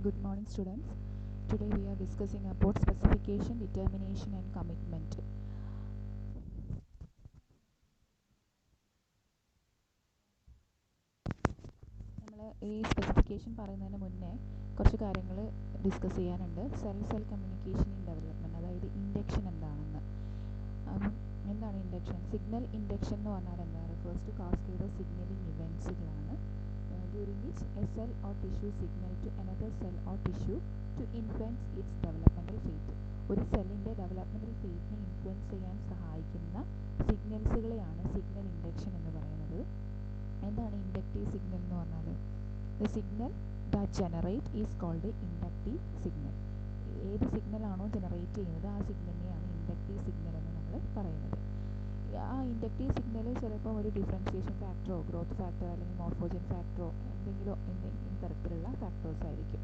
Good morning, students. Today we are discussing about specification, determination and commitment. നമ്മൾ ഈ specification പറയുന്നതിന് മുന്നേ കുറച്ച് കാര്യങ്ങൾ ഡിസ്കസ് ചെയ്യാനുണ്ട്. സെൽ കമ്മ്യൂണിക്കേഷൻ ഇൻ ഡെവലപ്മെൻറ്റ്, അതായത് ഇൻഡക്ഷൻ എന്താണെന്ന്. എന്താണ് ഇൻഡക്ഷൻ? സിഗ്നൽ ഇൻഡക്ഷൻ എന്ന് പറഞ്ഞാൽ എന്താ? Refers to cascade of signaling ഇവൻറ്റ്സുകളാണ്. During which a cell or tissue signal to another cell or tissue to influence its developmental fate. ഒരു സെല്ലിൻ്റെ ഡെവലപ്മെൻറ്റൽ ഫേറ്റിനെ ഇൻഫ്ലുവൻസ് ചെയ്യാൻ സഹായിക്കുന്ന സിഗ്നൽസുകളെയാണ് സിഗ്നൽ ഇൻഡക്ഷൻ എന്ന് പറയുന്നത്. എന്താണ് ഇൻഡക്റ്റീവ് സിഗ്നൽ എന്ന് പറഞ്ഞാൽ? The signal that generate is called inductive signal. ഏത് സിഗ്നലാണോ ജനറേറ്റ് ചെയ്യുന്നത് ആ സിഗ്നലിനെയാണ് ഇൻഡക്റ്റീവ് സിഗ്നൽ എന്ന് നമ്മൾ പറയുന്നത്. ആ ഇൻഡക്റ്റീവ് സിഗ്നൽ ചിലപ്പോൾ ഒരു ഡിഫറൻഷിയേഷൻ ഫാക്ടറോ ഗ്രോത്ത് ഫാക്ടർ അല്ലെങ്കിൽ മോർഫോജൻ ഫാക്ടറോ എന്തെങ്കിലും തരത്തിലുള്ള ഫാക്ടേഴ്സ് ആയിരിക്കും.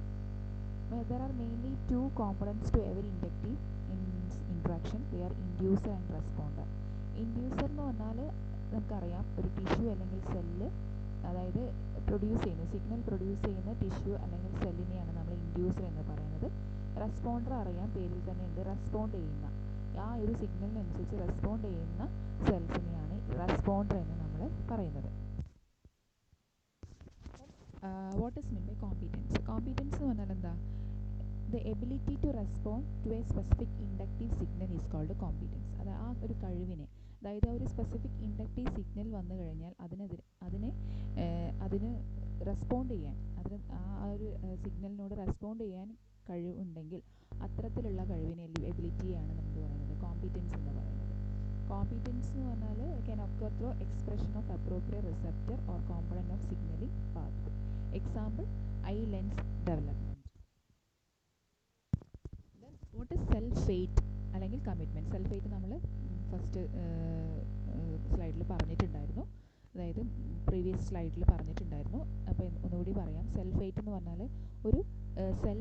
There are mainly two components to every inductive interaction. They are inducer and responder. Inducer എന്ന് പറഞ്ഞാൽ നമുക്കറിയാം, ഒരു ടിഷ്യൂ അല്ലെങ്കിൽ സെല്ല്, അതായത് സിഗ്നൽ പ്രൊഡ്യൂസ് ചെയ്യുന്ന ടിഷ്യൂ അല്ലെങ്കിൽ സെല്ലിനെയാണ് നമ്മൾ ഇൻഡ്യൂസർ എന്ന് പറയുന്നത്. റെസ്പോണ്ടർ അറിയാം, പേരിൽ തന്നെ ഉണ്ട്, റെസ്പോണ്ട് ചെയ്യുന്ന ആ ഒരു സിഗ്നലിനനുസരിച്ച് റെസ്പോണ്ട് ചെയ്യുന്ന സെൽസിനെയാണ് റെസ്പോണ്ടർ എന്ന് നമ്മൾ പറയുന്നത്. What is mean by competence? Competence എന്ന് പറഞ്ഞാൽ എന്താ? The ability to respond to a specific inductive signal is called competence. അത് ആ ഒരു കഴിവിനെ, അതായത് ഒരു സ്പെസിഫിക് ഇൻഡക്റ്റീവ് സിഗ്നൽ വന്നു കഴിഞ്ഞാൽ അതിന് റെസ്പോണ്ട് ചെയ്യാൻ, ആ ഒരു സിഗ്നലിനോട് റെസ്പോണ്ട് ചെയ്യാൻ കഴിവുണ്ടെങ്കിൽ അത്തരത്തിലുള്ള കഴിവിനെ എബിലിറ്റിയാണ് നമ്മൾ പറയുന്നത് കോമ്പീറ്റൻസ് എന്ന് പറയുന്നത്. കോമ്പീറ്റൻസ് എന്ന് പറഞ്ഞാൽ can occur through expression of appropriate receptor or component of signalling path. Example, I lens development. What is cell fate അല്ലെങ്കിൽ കമ്മിറ്റ്മെൻറ്റ്? സെൽ ഫേറ്റ് നമ്മൾ ഫസ്റ്റ് സ്ലൈഡിൽ പറഞ്ഞിട്ടുണ്ടായിരുന്നു, അതായത് പ്രീവിയസ് സ്ലൈഡിൽ പറഞ്ഞിട്ടുണ്ടായിരുന്നു. അപ്പോൾ ഒന്നുകൂടി പറയാം. സെൽ ഫേറ്റ് എന്ന് പറഞ്ഞാൽ ഒരു സെൽ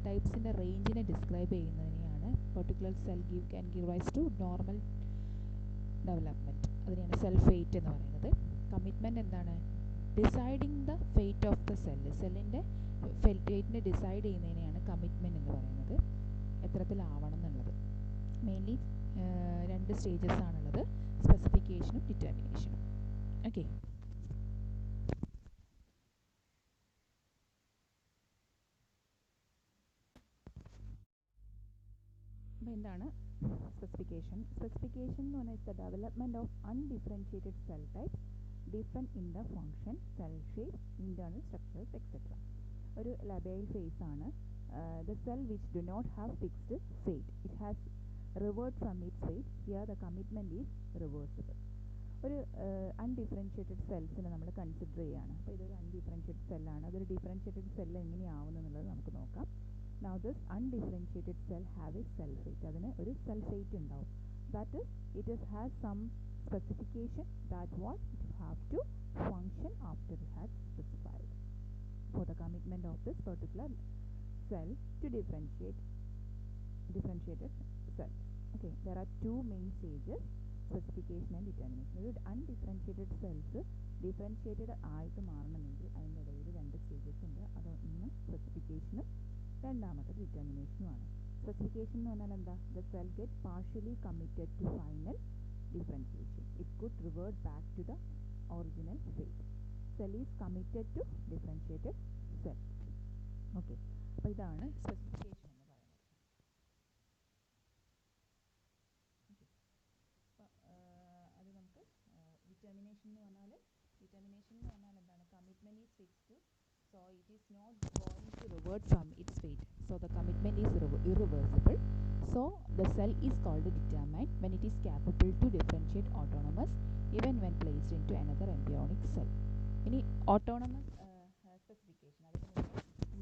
ടൈപ്സിൻ്റെ റേഞ്ചിനെ ഡിസ്ക്രൈബ് ചെയ്യുന്നതിനെയാണ് particular cell can give rise to normal development. അതിനെയാണ് സെൽ ഫേറ്റ് എന്ന് പറയുന്നത്. കമ്മിറ്റ്മെൻറ്റ് എന്താണ്? Deciding the fate of the സെല്ലിൻ്റെ ഫേറ്റിനെ ഡിസൈഡ് ചെയ്യുന്നതിനെയാണ് കമ്മിറ്റ്മെൻറ്റ് എന്ന് പറയുന്നത്. എത്തരത്തിലാവണം എന്നുള്ളത്. മെയിൻലി രണ്ട് സ്റ്റേജസ് ആണുള്ളത്, സ്പെസിഫിക്കേഷനും ഡിറ്റർമിനേഷനും. ഓക്കെ, അപ്പോൾ എന്താണ് സ്പെസിഫിക്കേഷൻ? സ്പെസിഫിക്കേഷൻ എന്ന് പറഞ്ഞാൽ the development of undifferentiated cell types different in the function, cell shape, internal structures etcetera. ഒരു ലബൈൽ ഫേസ് ആണ്. The cell which do not have fixed fate, it has revert from its fate, here the commitment is reversible. ഒരു undifferentiated സെൽസിനെ നമ്മൾ consider ചെയ്യുകയാണ്. അപ്പോൾ ഇതൊരു undifferentiated സെല്ലാണ്. അതൊരു differentiated cell എങ്ങനെയാവുമെന്നുള്ളത് നമുക്ക് നോക്കാം. Now this undifferentiated cell have a cell fate. അതിന് ഒരു സെൽ ഫേറ്റ് ഉണ്ടാവും. That is, it has some specification that what it have to function after it has specified for the commitment of this particular cell to differentiated cell. Okay, there are two main stages, specification and determination. ഒരു undifferentiated cells differentiated ആയിട്ട് മാറണമെങ്കിൽ അതിൻ്റെ ഇടയിൽ രണ്ട് stages ഉണ്ട്. അതൊന്ന് സ്പെസിഫിക്കേഷനും രണ്ടാമത്തെ ഡിറ്റർമിനേഷനുമാണ്. Specification എന്ന് പറഞ്ഞാൽ എന്താ? The cell get partially committed to final differentiation, it could revert back to the original fate. Cell is committed to differentiated cell. Okay, അപ്പോൾ ഇതാണ് സ്പെസിഫിക്കേഷൻ എന്ന് പറയുന്നത്. അപ്പോൾ അത് നമുക്ക് ഡിറ്റർമിനേഷൻ എന്ന് പറഞ്ഞാൽ എന്താണ്? Commitment is fixed, so it is not going to revert from its fate, so the commitment is irreversible, so the cell is called determined when it is capable to differentiate autonomous even when placed into another embryonic cell. ഇനി autonomous specification, അതിന്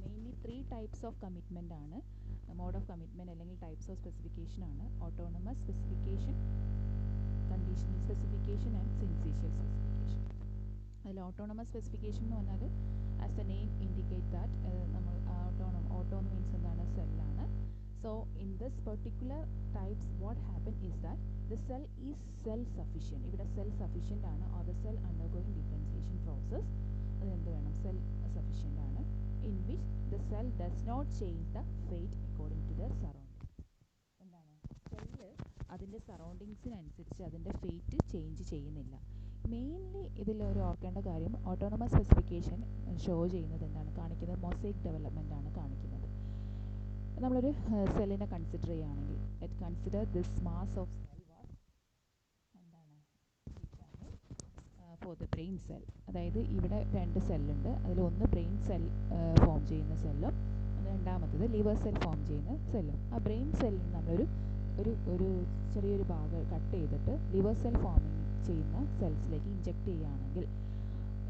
mainly 3 types of commitment ആണ്. Mode of commitment അല്ലെങ്കിൽ types of specification ആണ്. Autonomous specification, conditional specification and syncytial specification. അതിൽ autonomous specification എന്ന് പറഞ്ഞാൽ as the name indicate that നമ്മൾ auto means എന്താണ്? സെല്ലാണ്. So in this particular types what happen is that the cell is self sufficient. ഇവിടെ self sufficient ആണ്, or the cell undergoing differentiation process. അത് എന്ത് വേണം? Cell sufficient ആണ്. in which the cell does not change the fate according to the surroundings. എന്താണ് cell അതിൻ്റെ സറൗണ്ടിങ്സിനനുസരിച്ച് അതിൻ്റെ fate change ചെയ്യുന്നില്ല. മെയിൻലി ഇതിൽ ഒരു ഓർക്കേണ്ട കാര്യം ഓട്ടോണമസ് സ്പെസിഫിക്കേഷൻ ഷോ ചെയ്യുന്നത് എന്താണ് കാണിക്കുന്നത്, മൊസൈക്ക് ഡെവലപ്മെൻ്റ് ആണ് കാണിക്കുന്നത്. നമ്മളൊരു സെല്ലിനെ കൺസിഡർ ചെയ്യുകയാണെങ്കിൽ consider this mass of cell was എന്താണ് ഫോർ ദ ബ്രെയിൻ സെൽ. അതായത് ഇവിടെ 2 സെല്ലുണ്ട്, അതിൽ ഒന്ന് ബ്രെയിൻ സെൽ ഫോം ചെയ്യുന്ന സെല്ലും രണ്ടാമത്തേത് ലിവർ സെൽ ഫോം ചെയ്യുന്ന സെല്ലും. ആ ബ്രെയിൻ സെല്ലിന് നമ്മളൊരു ഒരു ചെറിയൊരു ഭാഗം കട്ട് ചെയ്തിട്ട് ലിവർ സെൽ ഫോമിങ് ചെയ്യുന്ന സെൽസിലേക്ക് ഇഞ്ചെക്ട് ചെയ്യുകയാണെങ്കിൽ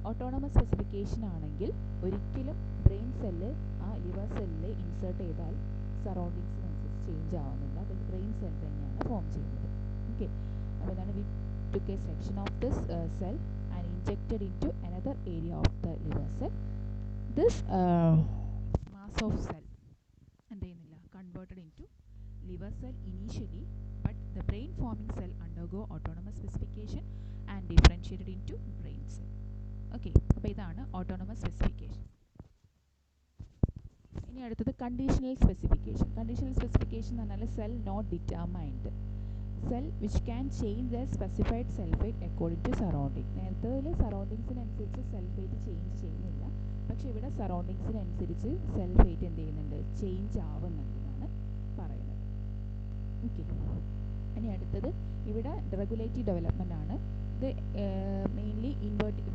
ഓട്ടോണമസ് സ്പെസിഫിക്കേഷൻ ആണെങ്കിൽ ഒരിക്കലും ബ്രെയിൻ സെല്ല് ആ ലിവർ സെല്ലിൽ ഇൻസേർട്ട് ചെയ്താൽ സറൗണ്ടിങ്സിനനുസരിച്ച് ചേഞ്ച് ആവുന്നില്ല. അത് ബ്രെയിൻ സെൽ തന്നെയാണ് ഫോം ചെയ്യുന്നത്. ഓക്കെ, അപ്പോൾ എന്താണ് V took a section of this cell and injected into another area of the liver cell. This mass of cell എന്ത് ചെയ്യുന്നില്ല converted into liver cell initially, but the brain forming cell undergo autonomous specification and differentiated into brain cell. Okay, അപ്പോൾ ഇതാണ് autonomous specification. ഇനി അടുത്തത് conditional specification. Conditional specification എന്ന് പറഞ്ഞാൽ cell not determined. Cell which can change their specified cell fate according to surrounding. നേരത്തെ സറൗണ്ടിങ്സിനനുസരിച്ച് cell fate change ചെയ്യുന്നില്ല, പക്ഷേ ഇവിടെ സറൗണ്ടിങ്സിനനുസരിച്ച് സെൽ ഫേറ്റ് എന്ത് ചെയ്യുന്നുണ്ട്, ചേഞ്ച് ആവുന്നുണ്ടെന്നാണ് പറയുന്നത്. ഓക്കെ, ഇനി അടുത്തത് ഇവിടെ റെഗുലേറ്ററി ഡെവലപ്മെൻ്റ് ആണ്. ഇത് മെയിൻലി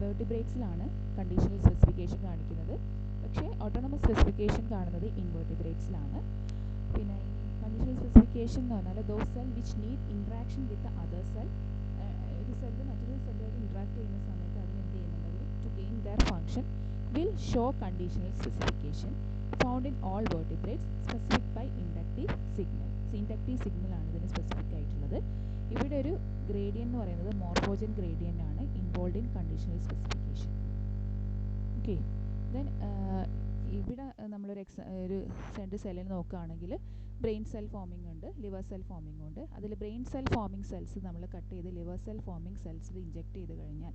വെർട്ടിബ്രേറ്റ്സിലാണ് കണ്ടീഷണൽ സ്പെസിഫിക്കേഷൻ കാണിക്കുന്നത്, പക്ഷേ ഓട്ടോണമസ് സ്പെസിഫിക്കേഷൻ കാണുന്നത് ഇൻവെർട്ടിബ്രേറ്റ്സിലാണ്. പിന്നെ കണ്ടീഷണൽ സ്പെസിഫിക്കേഷൻ എന്ന് പറഞ്ഞാൽ those cell which need interaction with other cell. ഒരു സെല്ല് മറ്റൊരു സെല്ലുമായിട്ട് ഇൻട്രാക്ട് ചെയ്യുന്ന സമയത്ത് അതിന് എന്ത് ചെയ്യുന്നുണ്ട്, അവർ to gain their function will show conditional specification found in all vertebrates specific by inductive signal. Inductive signal ആണ് ഇതിന് സ്പെസിഫിക് ആയിട്ടുള്ളത്. ഇവിടെ ഒരു ഗ്രേഡിയൻ എന്ന് പറയുന്നത് മോർഫോജൻ ഗ്രേഡിയൻ ആണ് involve in conditional specification. Okay, then ഇവിടെ നമ്മളൊരു ഒരു 2 സെല്ലിന് നോക്കുകയാണെങ്കിൽ ബ്രെയിൻ സെൽ ഫോമിംഗ് ഉണ്ട്, ലിവർ സെൽ ഫോമിംഗ് ഉണ്ട്. അതിൽ ബ്രെയിൻ സെൽ ഫോമിംഗ് സെൽസ് നമ്മൾ കട്ട് ചെയ്ത് ലിവർ സെൽ ഫോമിംഗ് സെൽസിൽ ഇഞ്ചെക്ട് ചെയ്ത് കഴിഞ്ഞാൽ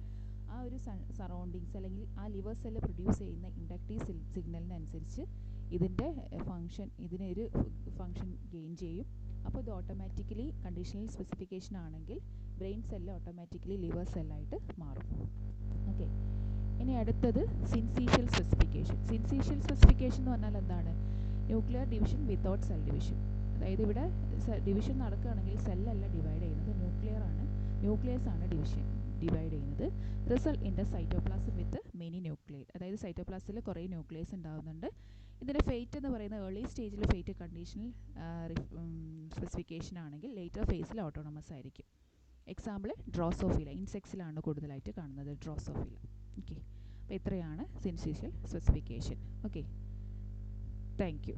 ആ ഒരു സറൗണ്ടിങ്സ് അല്ലെങ്കിൽ ആ ലിവർ സെല്ല് പ്രൊഡ്യൂസ് ചെയ്യുന്ന ഇൻഡക്റ്റീവ് സിഗ്നലിനനുസരിച്ച് ഇതിൻ്റെ ഫങ്ഷൻ ഇതിനൊരു ഫങ്ഷൻ ഗെയിൻ ചെയ്യും. അപ്പോൾ ഇത് ഓട്ടോമാറ്റിക്കലി കണ്ടീഷണൽ സ്പെസിഫിക്കേഷൻ ആണെങ്കിൽ ബ്രെയിൻ സെല്ല് ഓട്ടോമാറ്റിക്കലി ലിവർ സെല്ലായിട്ട് മാറും. ഓക്കെ, ഇനി അടുത്തത് സിൻസീഷ്യൽ സ്പെസിഫിക്കേഷൻ. സിൻസീഷ്യൽ സ്പെസിഫിക്കേഷൻ എന്ന് പറഞ്ഞാൽ എന്താണ്, nuclear division without cell division. അതായത് ഇവിടെ ഡിവിഷൻ നടക്കുകയാണെങ്കിൽ സെല്ലല്ല ഡിവൈഡ് ചെയ്യുന്നത്, ന്യൂക്ലിയസ് ആണ് ഡിവൈഡ് ചെയ്യുന്നത്. Result in the cytoplasm with many nucleus. അതായത് സൈറ്റോപ്ലാസത്തിൽ കുറേ ന്യൂക്ലിയസ് ഉണ്ടാകുന്നുണ്ട്. ഇതിൻ്റെ ഫേറ്റ് എന്ന് പറയുന്നത് ഏർലി സ്റ്റേജിൽ ഫേറ്റ് കണ്ടീഷണൽ സ്പെസിഫിക്കേഷൻ ആണെങ്കിൽ ലേറ്റർ ഫേസിൽ ഓട്ടോണമസ് ആയിരിക്കും. എക്സാമ്പിൾ ഡ്രോസോഫില, ഇൻസെക്ട്സിലാണ് കൂടുതലായിട്ട് കാണുന്നത് ഡ്രോസോഫില. ഓക്കെ, അപ്പോൾ ഇത്രയാണ് syncytial specification. Okay, thank you.